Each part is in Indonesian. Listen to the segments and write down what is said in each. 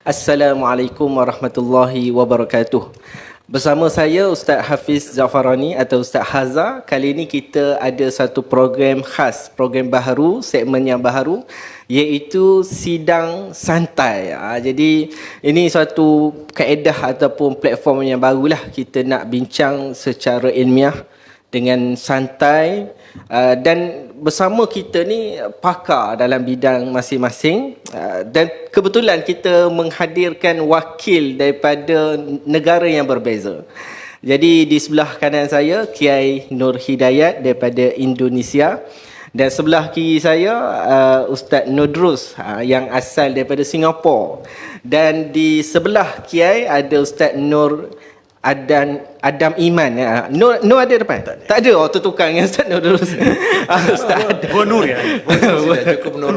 Assalamualaikum warahmatullahi wabarakatuh. Bersama saya Ustaz Hafiz Zafarani atau Ustaz Haza. Kali ini kita ada satu program khas, program baharu, segmen yang baharu, iaitu sidang santai. Jadi ini suatu kaedah ataupun platform yang barulah, kita nak bincang secara ilmiah dengan santai, dan bersama kita ni pakar dalam bidang masing-masing, dan kebetulan kita menghadirkan wakil daripada negara yang berbeza. Jadi di sebelah kanan saya Kiai Nur Hidayat daripada Indonesia, dan sebelah kiri saya Ustaz Nudrus yang asal daripada Singapura, dan di sebelah Kiai ada Ustaz Nur Adam Iman. Nur ada depan? Tak ada. Oh, tu tukang yang Ustaz Nur dulu. Ustaz Adam. Nur ya. Sudah cukup Nur.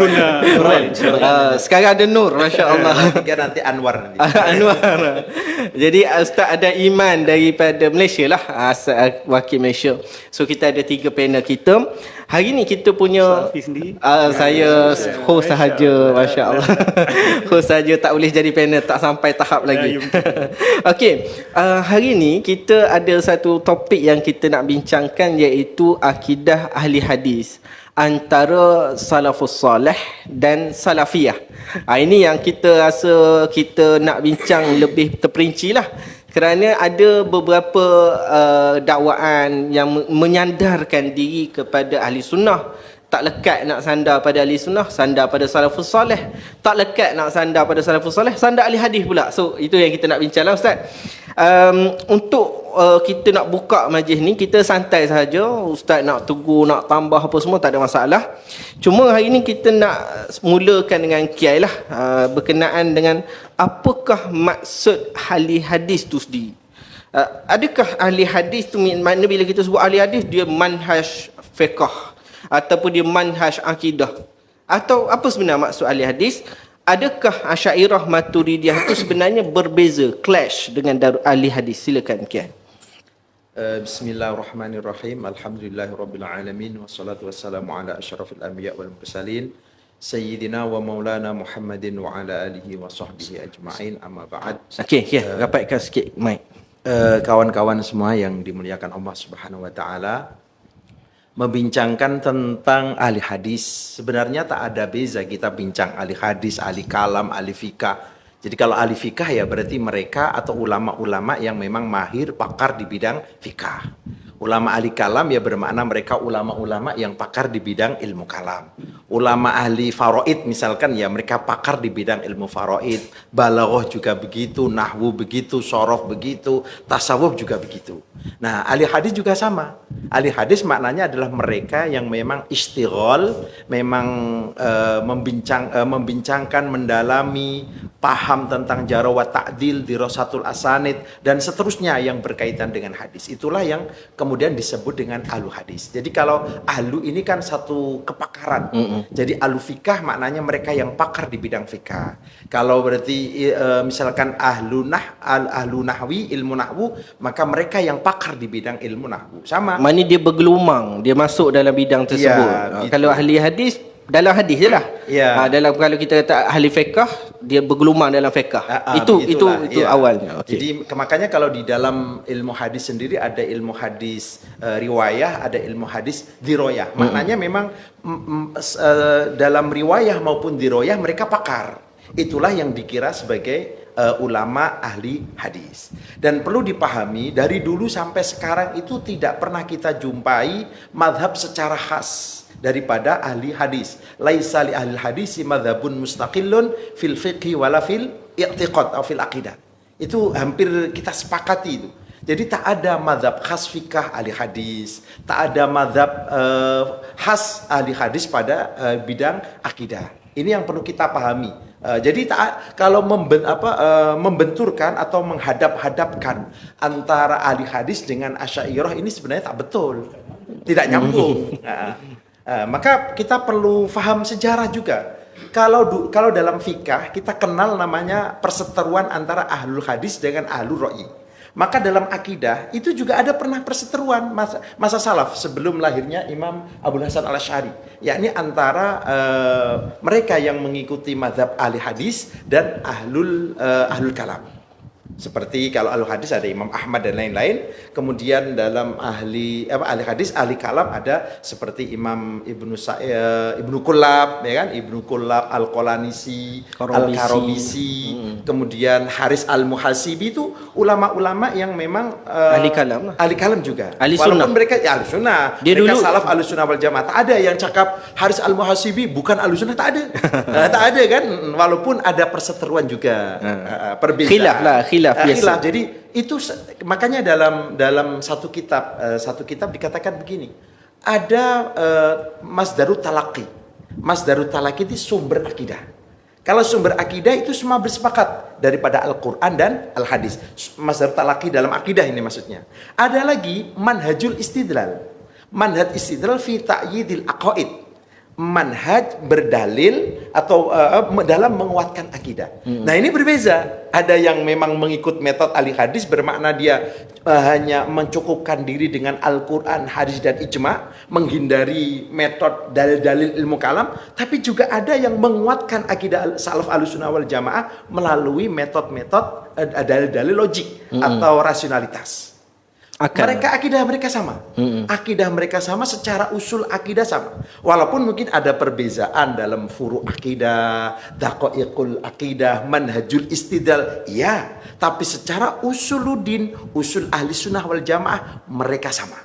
Sekarang ada Nur, masya-Allah. Nanti Anwar nanti. Anwar. Jadi Ustaz ada Iman daripada Malaysia lah, wakil Malaysia. So kita ada 3 panel kita. Hari ni kita punya saya host sahaja, masya-Allah. Host sahaja, tak boleh jadi panel, tak sampai tahap lagi. Okey, hari ni kita ada satu topik yang kita nak bincangkan, iaitu akidah ahli hadis antara salafus salih dan salafiyah. Ini yang kita rasa kita nak bincang lebih terperinci lah, kerana ada beberapa dakwaan yang menyandarkan diri kepada ahli sunnah. Tak lekat nak sandar pada ahli sunnah, sandar pada salafus salih. Tak lekat nak sandar pada salafus salih, sandar ahli hadis pula. So itu yang kita nak bincang lah, Ustaz. Untuk kita nak buka majlis ni, kita santai sahaja. Ustaz nak tegur, nak tambah apa semua, tak ada masalah. Cuma hari ni kita nak mulakan dengan Kiai lah, berkenaan dengan apakah maksud ahli hadis tu sendiri. Adakah ahli hadis tu, makna bila kita sebut ahli hadis, dia manhaj fiqh ataupun dia manhaj akidah, atau apa sebenarnya maksud ahli hadis? Adakah Asy'ariyah Maturidiyah itu sebenarnya berbeza, clash dengan ahli hadis? Silakan Kiai. Bismillahirrahmanirrahim. Alhamdulillahirabbil alamin, wassalatu wassalamu ala asyrafil anbiya wal mursalin sayyidina wa maulana Muhammadin wa ala alihi wa sahbihi ajma'in, amma ba'd. Okey, rapatkan sikit mic. Kawan-kawan semua yang dimuliakan Allah Subhanahu wa taala, membincangkan tentang ahli hadis, sebenarnya tak ada beza kita bincang ahli hadis, ahli kalam, ahli fikah. Jadi kalau ahli fikah ya berarti mereka atau ulama-ulama yang memang mahir, pakar di bidang fikah. Ulama ahli kalam ya bermakna mereka ulama-ulama yang pakar di bidang ilmu kalam. Ulama ahli faraid misalkan ya mereka pakar di bidang ilmu faraid. Balaghah juga begitu, nahwu begitu, shorof begitu, tasawuf juga begitu. Nah, ahli hadis juga sama. Ahli hadis maknanya adalah mereka yang memang istighol, memang membincangkan, mendalami, paham tentang jarh wa ta'dil, dirasatul asanid, dan seterusnya yang berkaitan dengan hadis. Itulah yang kemudian disebut dengan ahlu hadis. Jadi kalau ahlu ini kan satu kepakaran. Jadi ahlu fikah maknanya mereka yang pakar di bidang fikah. Kalau berarti misalkan ahlu nahwi, ilmu nahwu, maka mereka yang pakar di bidang ilmu nahwu. Sama. Mana dia bergelumang, dia masuk dalam bidang tersebut. Ya, kalau ahli hadis, dalam hadis je lah. Ya. Dalam, kalau kita kata ahli fiqh, dia bergelumang dalam fiqh. Itu ya. awalnya. Okay. Jadi makanya kalau di dalam ilmu hadis sendiri ada ilmu hadis riwayah, ada ilmu hadis diroyah. Maknanya memang dalam riwayah maupun diroyah mereka pakar. Itulah yang dikira sebagai ulama ahli hadis. Dan perlu dipahami, dari dulu sampai sekarang itu tidak pernah kita jumpai madhab secara khas daripada ahli hadis. Laisa li ahli hadisi madhabun mustaqillun fil fiqhi wala fil i'tiqad atau fil aqidah. Itu hampir kita sepakati itu. Jadi tak ada madhab khas fikah ahli hadis, tak ada madhab khas ahli hadis pada bidang akidah. Ini yang perlu kita pahami. Jadi kalau membenturkan atau menghadap-hadapkan antara ahli hadis dengan Asy'ariyah ini sebenarnya tak betul, tidak nyambung. Maka kita perlu paham sejarah juga. Kalau dalam fikah kita kenal namanya perseteruan antara ahlul hadis dengan ahlul ra'yi. Maka dalam akidah itu juga ada pernah perseteruan masa salaf sebelum lahirnya Imam Abul Hasan Al-Asy'ari, yakni antara mereka yang mengikuti mazhab ahli hadis dan ahlul kalam. Seperti kalau ahli hadis ada Imam Ahmad dan lain-lain. Kemudian dalam ahli hadis, ahli kalam ada seperti Imam Ibnu Kullab, ya kan? Ibnu Kullab, Al-Qalanisi, Al-Karobisi, kemudian Haris Al-Muhasibi, itu ulama-ulama yang memang ahli kalam. Ahli kalam juga. Ahli Walaupun sunnah. mereka ya ahli sunnah. Dia mereka dulu salaf ahli sunnah wal jamaah. Tak ada yang cakap Haris Al-Muhasibi bukan ahli sunnah, tak ada. Tak ada kan? Walaupun ada perseteruan juga, perbedaan. Khilaf biasa. Jadi itu makanya dalam satu kitab dikatakan begini. Ada Masdarut Talaqi. Masdarut Talaqi itu sumber akidah. Kalau sumber akidah itu semua bersepakat daripada Al-Quran dan Al-Hadis. Masdarut Talaqi dalam akidah ini maksudnya. Ada lagi Manhajul Istidlal. Manhaj Istidlal fi ta'yidil aqaid. Manhaj berdalil atau dalam menguatkan akidah. Nah, ini berbeza. Ada yang memang mengikut metode ahli hadis, bermakna dia hanya mencukupkan diri dengan Al-Quran, hadis dan ijma, menghindari metode dalil-dalil ilmu kalam. Tapi juga ada yang menguatkan akidah salaf ahlussunnah wal jamaah melalui metode-metode dalil-dalil logik atau rasionalitas. Mereka akidah mereka sama. Akidah mereka sama, secara usul akidah sama. Walaupun mungkin ada perbezaan dalam furu akidah, daqaiqul akidah, manhajul istidlal, ya, tapi secara usuluddin, usul ahli sunnah wal jamaah mereka sama.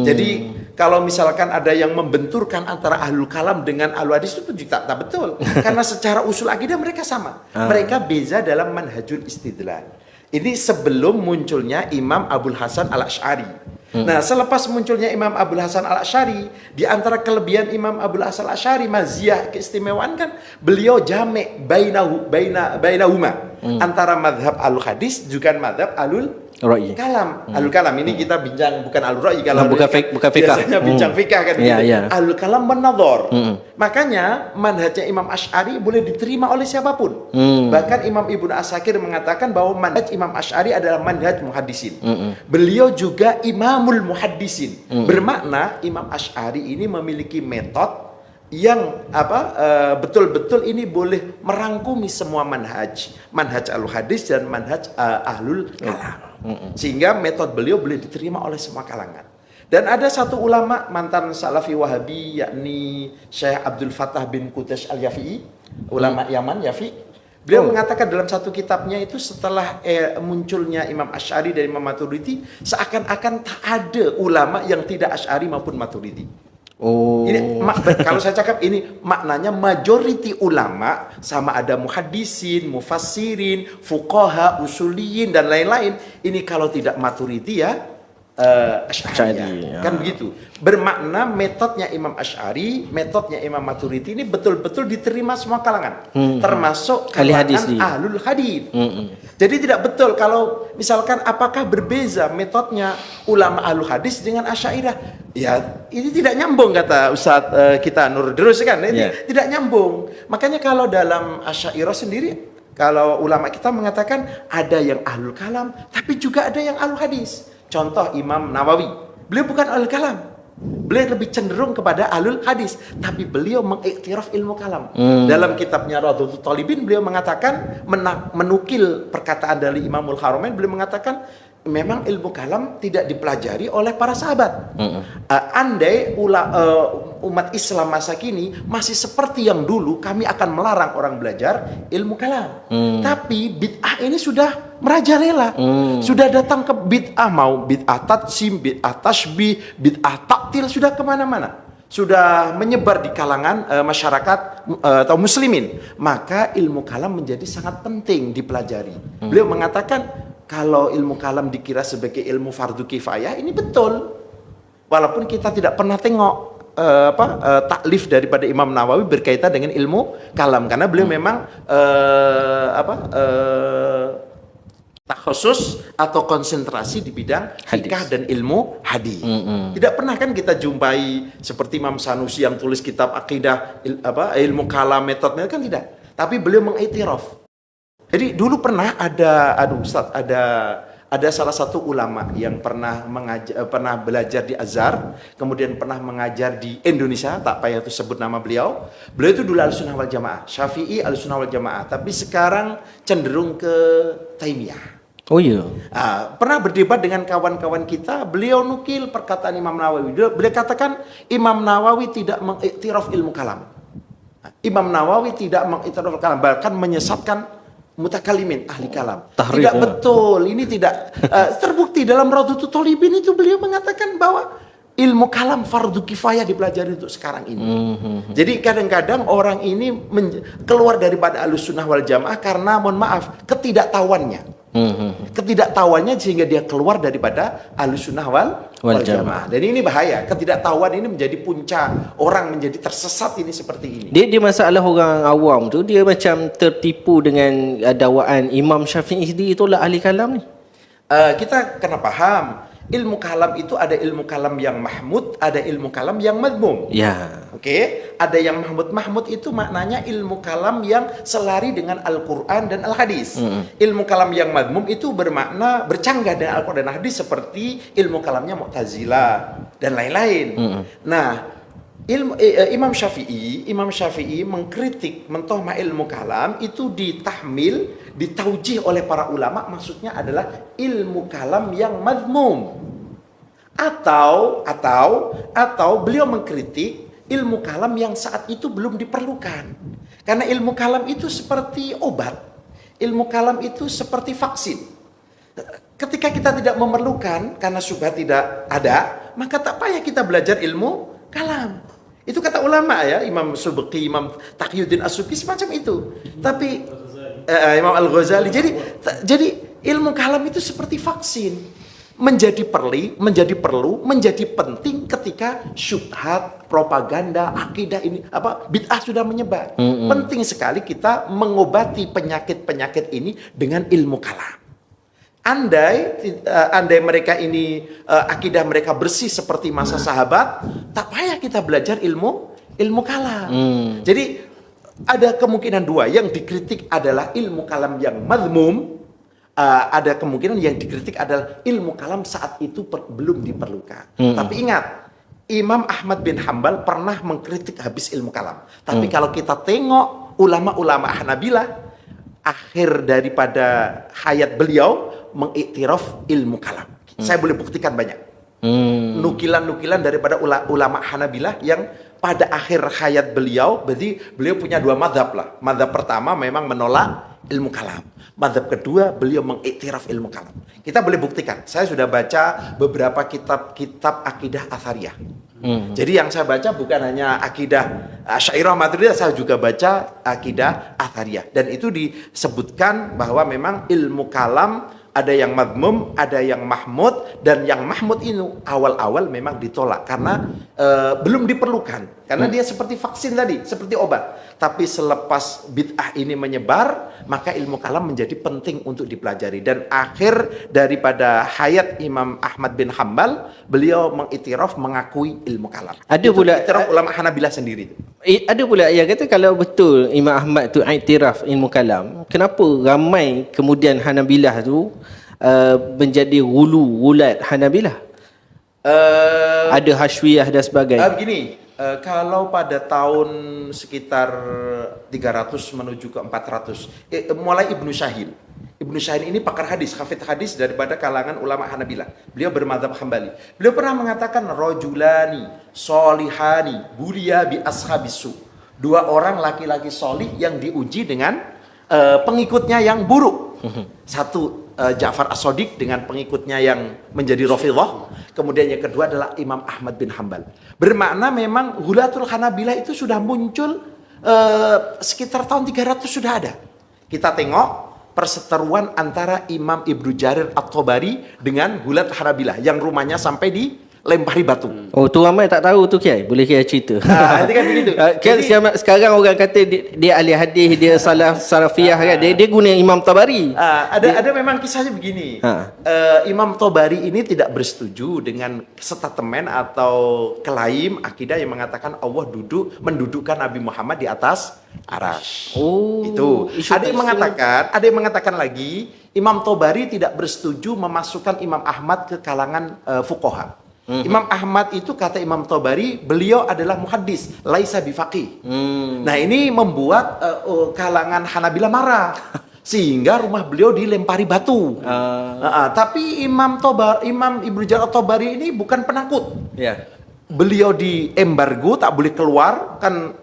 Jadi kalau misalkan ada yang membenturkan antara ahlul kalam dengan ahlul hadis, itu juga tak betul. Karena secara usul akidah mereka sama. Mereka beza dalam manhajul istidlal. Ini sebelum munculnya Imam Abul Hasan Al-Asy'ari. Nah, selepas munculnya Imam Abul Hasan Al-Asy'ari, di antara kelebihan Imam Abul Hasan Al-Asy'ari, maziyah, keistimewaan kan, beliau jame' bainahuma, antara madhab al-hadis juga madhab alul kalam. Alul kalam ini kita bincang bukan alul ra'yi, kalau bukan fiqh. biasanya bincang fikah kan gitu. Alul kalam menadhar. Makanya manhajnya Imam Asy'ari boleh diterima oleh siapapun. Bahkan Imam Ibnu Asakir mengatakan bahwa manhaj Imam Asy'ari adalah manhaj muhaddisin. Beliau juga imamul muhaddisin. Bermakna Imam Asy'ari ini memiliki metode yang betul-betul ini boleh merangkumi semua manhaj al-hadis dan manhaj ahlul kalam. Sehingga metode beliau boleh diterima oleh semua kalangan. Dan ada satu ulama mantan salafi wahabi, yakni Syekh Abdul Fattah bin Qutash al-Yafi'i, ulama Yaman, Yafi. Beliau mengatakan dalam satu kitabnya itu, setelah munculnya Imam Asy'ari dan Imam Maturidi, seakan-akan tak ada ulama yang tidak Asy'ari maupun Maturidi. Ini kalau saya cakap ini maknanya majority ulama, sama ada muhaddisin, mufassirin, fuqaha, usuliyin dan lain-lain. Ini kalau tidak Maturidi ya Asy'ari, kan begitu. Bermakna metodenya Imam Asy'ari, metodenya Imam Maturidi ini betul-betul diterima semua kalangan, termasuk kalangan ahlul hadis. Jadi tidak betul kalau misalkan apakah berbeza metodenya ulama ahlul hadis dengan Asy'ariyah. Ya, ini tidak nyambung kata Ustadz kita Nur Drus kan, ini tidak nyambung. Makanya kalau dalam Asy'ariyah sendiri, kalau ulama kita mengatakan ada yang ahlul kalam, tapi juga ada yang ahlul hadis. Contoh Imam Nawawi, beliau bukan ahlul kalam, beliau lebih cenderung kepada ahlul hadis, tapi beliau mengiktiraf ilmu kalam. Dalam kitabnya Radhatul Talibin, beliau mengatakan, menukil perkataan dari Imamul Haramain, beliau mengatakan memang ilmu kalam tidak dipelajari oleh para sahabat. Andai umat Islam masa kini masih seperti yang dulu, kami akan melarang orang belajar ilmu kalam. Tapi bid'ah ini sudah merajalela. Sudah datang ke bid'ah, mau bid'ah tatsim, bid'ah tasbih, bid'ah taktil, sudah kemana-mana. Sudah menyebar di kalangan masyarakat atau muslimin. Maka ilmu kalam menjadi sangat penting dipelajari. Beliau mengatakan, kalau ilmu kalam dikira sebagai ilmu fardu kifayah, ini betul. Walaupun kita tidak pernah tengok taklif daripada Imam Nawawi berkaitan dengan ilmu kalam, karena beliau memang khusus atau konsentrasi di bidang fikih dan ilmu hadis. Tidak pernah kan kita jumpai seperti Imam Sanusi yang tulis kitab akidah ilmu kalam, metodenya, kan tidak. Tapi beliau mengiktiraf. Jadi dulu pernah ada ada salah satu ulama yang pernah belajar di Azhar, kemudian pernah mengajar di Indonesia, tak payah itu sebut nama beliau. Beliau itu dulu Ahlussunnah wal Jamaah, Syafi'i Ahlussunnah wal Jamaah, tapi sekarang cenderung ke Taimiyah. Oh ya. Pernah berdebat dengan kawan-kawan kita, beliau nukil perkataan Imam Nawawi. Beliau katakan Imam Nawawi tidak mengiktiraf ilmu kalam. Imam Nawawi tidak mengiktiraf kalam, bahkan menyesatkan mutakalimin, ahli kalam. Tahrif, tidak ya. betul, ini tidak terbukti dalam Raudhatul Thalibin itu beliau mengatakan bahwa ilmu kalam fardu kifayah dipelajari untuk sekarang ini. Jadi kadang-kadang orang ini keluar daripada Ahlussunnah wal Jamaah karena mohon maaf ketidaktahuannya. Ketidaktahuannya sehingga dia keluar daripada Ahlussunnah wal Jamaah. Dan ini bahaya. Ketidaktahuan ini menjadi puncak orang menjadi tersesat ini seperti ini. Dia masalah orang awam tu, dia macam tertipu dengan dakwaan Imam Syafi'i sendiri itulah ahli kalam ni. Kita kena paham ilmu kalam itu ada ilmu kalam yang mahmud, ada ilmu kalam yang madmum. Ya. Oke, ada yang mahmud itu maknanya ilmu kalam yang selari dengan Al-Quran dan Al-Hadis. Ilmu kalam yang madmum itu bermakna bercanggah dengan Al-Quran dan Hadis seperti ilmu kalamnya Mu'tazilah dan lain-lain. Nah, Imam Syafi'i mengkritik mentohmah ilmu kalam itu ditahmil, ditaujih oleh para ulama, maksudnya adalah ilmu kalam yang madmum. Atau beliau mengkritik ilmu kalam yang saat itu belum diperlukan. Karena ilmu kalam itu seperti obat. Ilmu kalam itu seperti vaksin. Ketika kita tidak memerlukan karena syubhat tidak ada, maka tak payah kita belajar ilmu kalam. Itu kata ulama ya, Imam Subki, Imam Taqiyuddin As-Subki semacam itu. Tapi Imam Al-Ghazali. Jadi ilmu kalam itu seperti vaksin. Menjadi perlu, menjadi penting ketika syubhat, propaganda, akidah ini bid'ah sudah menyebar. Penting sekali kita mengobati penyakit-penyakit ini dengan ilmu kalam. Andai mereka ini akidah mereka bersih seperti masa sahabat, tak payah kita belajar ilmu kalam. Jadi ada kemungkinan dua, yang dikritik adalah ilmu kalam yang madmum, ada kemungkinan yang dikritik adalah ilmu kalam saat itu belum diperlukan. Tapi ingat, Imam Ahmad bin Hambal pernah mengkritik habis ilmu kalam. Tapi kalau kita tengok ulama-ulama Hanabilah, akhir daripada hayat beliau mengiktiraf ilmu kalam. Saya boleh buktikan banyak. Nukilan-nukilan daripada ulama Hanabilah yang pada akhir hayat beliau, berarti beliau punya dua madhab lah. Madhab pertama memang menolak ilmu kalam. Madhab kedua beliau mengiktiraf ilmu kalam. Kita boleh buktikan. Saya sudah baca beberapa kitab akidah Athariyah. Jadi yang saya baca bukan hanya akidah Asy'ariyah Maturidiyah, saya juga baca akidah Athariyah. Dan itu disebutkan bahwa memang ilmu kalam ada yang madmum, ada yang mahmud, dan yang mahmud ini awal-awal memang ditolak karena belum diperlukan. Karena dia seperti vaksin tadi, seperti obat. Tapi selepas bid'ah ini menyebar, maka ilmu kalam menjadi penting untuk dipelajari. Dan akhir daripada hayat Imam Ahmad bin Hambal, beliau mengiktiraf, mengakui ilmu kalam. Ada itu pula iktiraf ulama Hanabilah sendiri. Ada pula yang kata kalau betul Imam Ahmad tu iktiraf ilmu kalam, kenapa ramai kemudian Hanabilah tu menjadi gulat Hanabilah? Ada Hashwiyah dan sebagainya. Begini, kalau pada tahun sekitar 300 menuju ke 400, mulai Ibnu Syahin. Ibnu Syahin ini pakar hadis, hafidz hadis daripada kalangan ulama Hanabilah. Beliau bermadzhab Hambali. Beliau pernah mengatakan rajulani solihani bulia bi ashabisu. Dua orang laki-laki solih yang diuji dengan pengikutnya yang buruk. Satu Ja'far As-Shadiq dengan pengikutnya yang menjadi Rafidhah. Kemudian yang kedua adalah Imam Ahmad bin Hambal. Bermakna memang Ghulatul Hanabilah itu sudah muncul sekitar tahun 300 sudah ada. Kita tengok perseteruan antara Imam Ibnu Jarir At-Tabari dengan Ghulat Hanabilah yang rumahnya sampai di lempari batu. Oh, tu ramai tak tahu tu Kiai. Boleh Kiai cerita. Itu kan begitu. Kan sekarang orang kata dia ahli hadis, dia salafiyah kan. Dia guna Imam Tabari. Ada memang kisahnya begini. Imam Tabari ini tidak bersetuju dengan statement atau klaim akidah yang mengatakan Allah mendudukkan Nabi Muhammad di atas arasy. Oh, Itu. Ada yang mengatakan lagi Imam Tabari tidak bersetuju memasukkan Imam Ahmad ke kalangan fuqaha. Imam Ahmad itu kata Imam Tabari, beliau adalah muhaddis, laisa bifaqih. Nah, ini membuat kalangan Hanabilah marah. Sehingga rumah beliau dilempari batu. Tapi Imam Ibnu Jarir At-Tabari ini bukan penakut. Beliau diembargo, tak boleh keluar kan,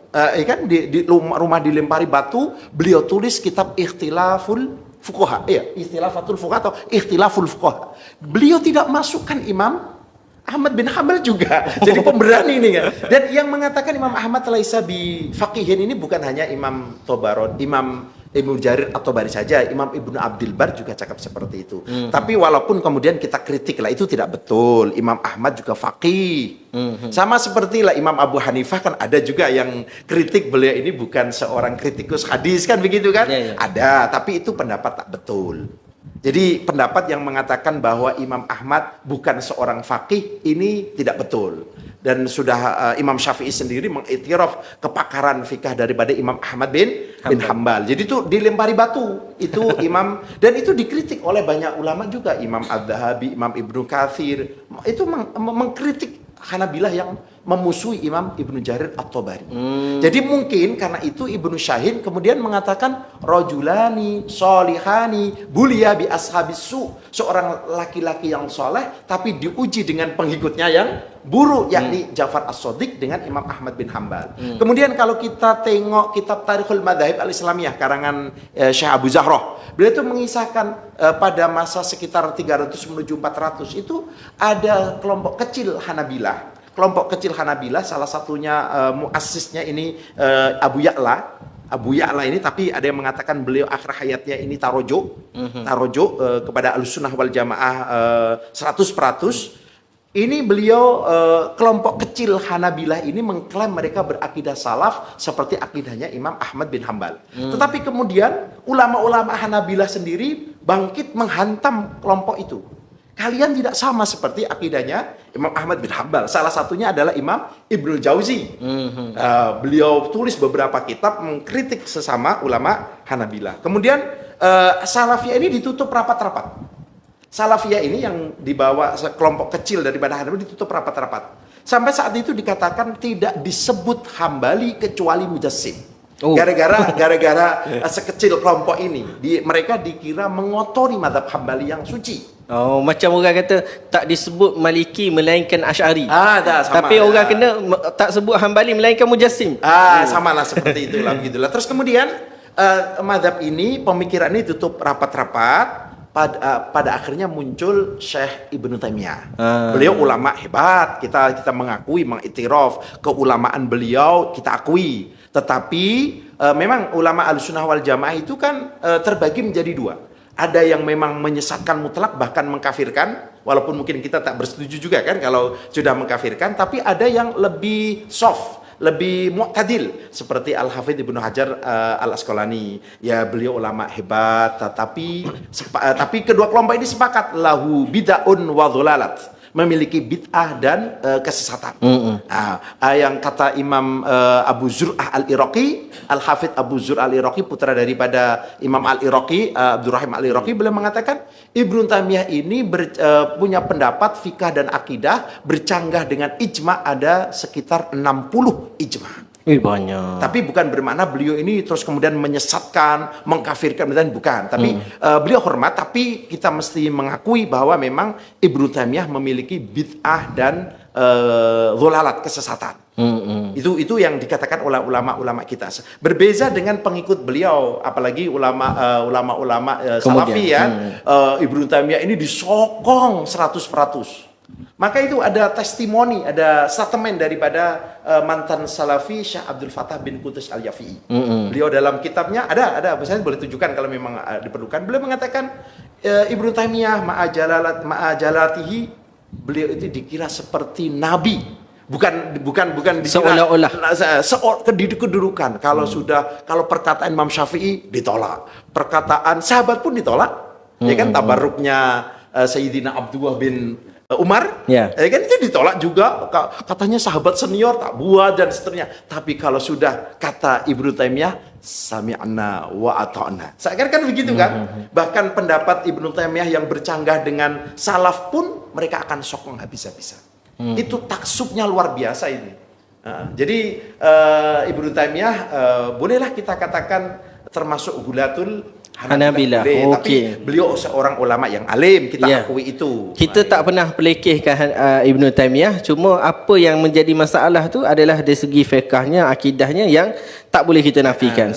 di rumah dilempari batu. Beliau tulis kitab Ikhtilaful Fuqaha, Ikhtilafatul Fuqaha atau Ikhtilaful Fuqaha. Beliau tidak masukkan Imam Ahmad bin Hanbal juga. Jadi pemberani ini kan. Dan yang mengatakan Imam Ahmad laisa bi faqihin ini bukan hanya Imam Tabarani, Imam Ibnu Jarir At-Tabari saja, Imam Ibnu Abdul Bar juga cakap seperti itu. Tapi walaupun kemudian kita kritik lah, itu tidak betul. Imam Ahmad juga faqih. Sama seperti lah Imam Abu Hanifah kan ada juga yang kritik beliau ini bukan seorang kritikus hadis kan begitu kan? Ada, tapi itu pendapat tak betul. Jadi pendapat yang mengatakan bahwa Imam Ahmad bukan seorang faqih ini tidak betul. Dan sudah Imam Syafi'i sendiri mengiktiraf kepakaran fikih daripada Imam Ahmad bin Hanbal. Jadi itu dilempari batu. Itu Imam, dan itu dikritik oleh banyak ulama juga. Imam Adz-Dzahabi, Imam Ibnu Katsir itu mengkritik Hanabilah yang memusuhi Imam Ibnu Jarir At-Tabari. Jadi mungkin karena itu Ibnu Syahin kemudian mengatakan rajulani solihani bulia bi ashabis su, seorang laki-laki yang soleh tapi diuji dengan pengikutnya yang buruk, yakni Ja'far As-Shadiq dengan Imam Ahmad bin Hanbal. Kemudian kalau kita tengok kitab Tarikhul Madzahib Al-Islamiyah karangan Syekh Abu Zahroh, beliau itu mengisahkan pada masa sekitar 300 menuju 400 itu ada kelompok kecil Hanabilah. Kelompok kecil Hanabilah, salah satunya muassisnya ini Abu Ya'la ini, tapi ada yang mengatakan beliau akhir hayatnya ini tarojo kepada Ahlussunnah wal Jamaah 100%. Ini beliau kelompok kecil Hanabilah ini mengklaim mereka berakidah salaf seperti akidahnya Imam Ahmad bin Hanbal. Tetapi kemudian ulama-ulama Hanabilah sendiri bangkit menghantam kelompok itu. Kalian tidak sama seperti akidahnya Imam Ahmad bin Hanbal. Salah satunya adalah Imam Ibnul Jauzi. Beliau tulis beberapa kitab mengkritik sesama ulama Hanabilah. Kemudian Salafiyah ini ditutup rapat-rapat. Salafiyah ini yang dibawa kelompok kecil daripada Hanabilah ditutup rapat-rapat. Sampai saat itu dikatakan tidak disebut Hambali kecuali Mujassim. Gara-gara sekecil kelompok ini, mereka dikira mengotori mazhab Hambali yang suci. Oh, macam orang kata tak disebut Maliki melainkan Asy'ari. Tapi orang kena tak sebut Hambali melainkan Mujassim. Samalah seperti itulah begitulah. Terus kemudian mazhab ini, pemikiran ini tutup rapat-rapat. Pada akhirnya muncul Syekh Ibnu Taimiyah. Beliau ulama hebat, kita mengakui, mengiktiraf keulamaan beliau, kita akui. Tetapi memang ulama Ahlussunnah wal Jamaah itu kan terbagi menjadi dua. Ada yang memang menyesatkan mutlak bahkan mengkafirkan, walaupun mungkin kita tak bersetuju juga kan kalau sudah mengkafirkan, tapi ada yang lebih soft, lebih mu'tadil seperti Al-Hafidz Ibnu Hajar Al-Asqalani. Ya, beliau ulama hebat, tapi kedua kelompok ini sepakat lahu bid'un wa dhalalat, memiliki bid'ah dan kesesatan. Yang kata Imam Abu Zur'ah Al-Iraqi, Al-Hafidz Abu Zur'ah Al-Iraqi, putra daripada Imam Al-Iraqi, Abdurrahim Al-Iraqi, beliau mengatakan Ibnu Taimiyah ini punya pendapat fikah dan akidah bercanggah dengan ijma, ada sekitar 60 ijma. Banyak. Tapi bukan bermakna beliau ini terus kemudian menyesatkan, mengkafirkan, dan bukan. Tapi beliau hormat, tapi kita mesti mengakui bahwa memang Ibnu Taimiyah memiliki bid'ah dan dhalalat, kesesatan. Itu yang dikatakan oleh ulama-ulama kita. Berbeza dengan pengikut beliau, apalagi ulama-ulama Salafi ya. Ibnu Taimiyah ini disokong 100%. Maka itu ada testimoni, ada statement daripada mantan Salafi Syekh Abdul Fattah bin Qudus Al-Yafi'i. Beliau dalam kitabnya ada, saya boleh tunjukkan kalau memang diperlukan. Beliau mengatakan Ibnu Taimiyah ma'ajalatihi beliau itu dikira seperti nabi. Bukan dikira Seolah-olah. kedudukan. Kalau kalau perkataan Imam Syafi'i ditolak, perkataan sahabat pun ditolak. Ya kan, tabarruknya Sayyidina Abdullah bin Umar, Ya. ya kan, itu ditolak juga. Katanya sahabat senior tak buat dan seterusnya. Tapi kalau sudah kata Ibnu Taimiyah, sami'na wa ata'na. Saya kan begitu kan. Bahkan pendapat Ibnu Taimiyah yang bercanggah dengan salaf pun mereka akan sokong habis-habisan. Itu taksubnya luar biasa ini. Jadi Ibnu Taimiyah bolehlah kita katakan termasuk gulatul Hanabilah. Tapi beliau seorang ulama yang alim, kita Ya. akui itu. Kita tak pernah pelekehkan Ibnu Taimiyah, cuma apa yang menjadi masalah tu adalah dari segi fiqahnya, akidahnya yang tak boleh kita nafikan.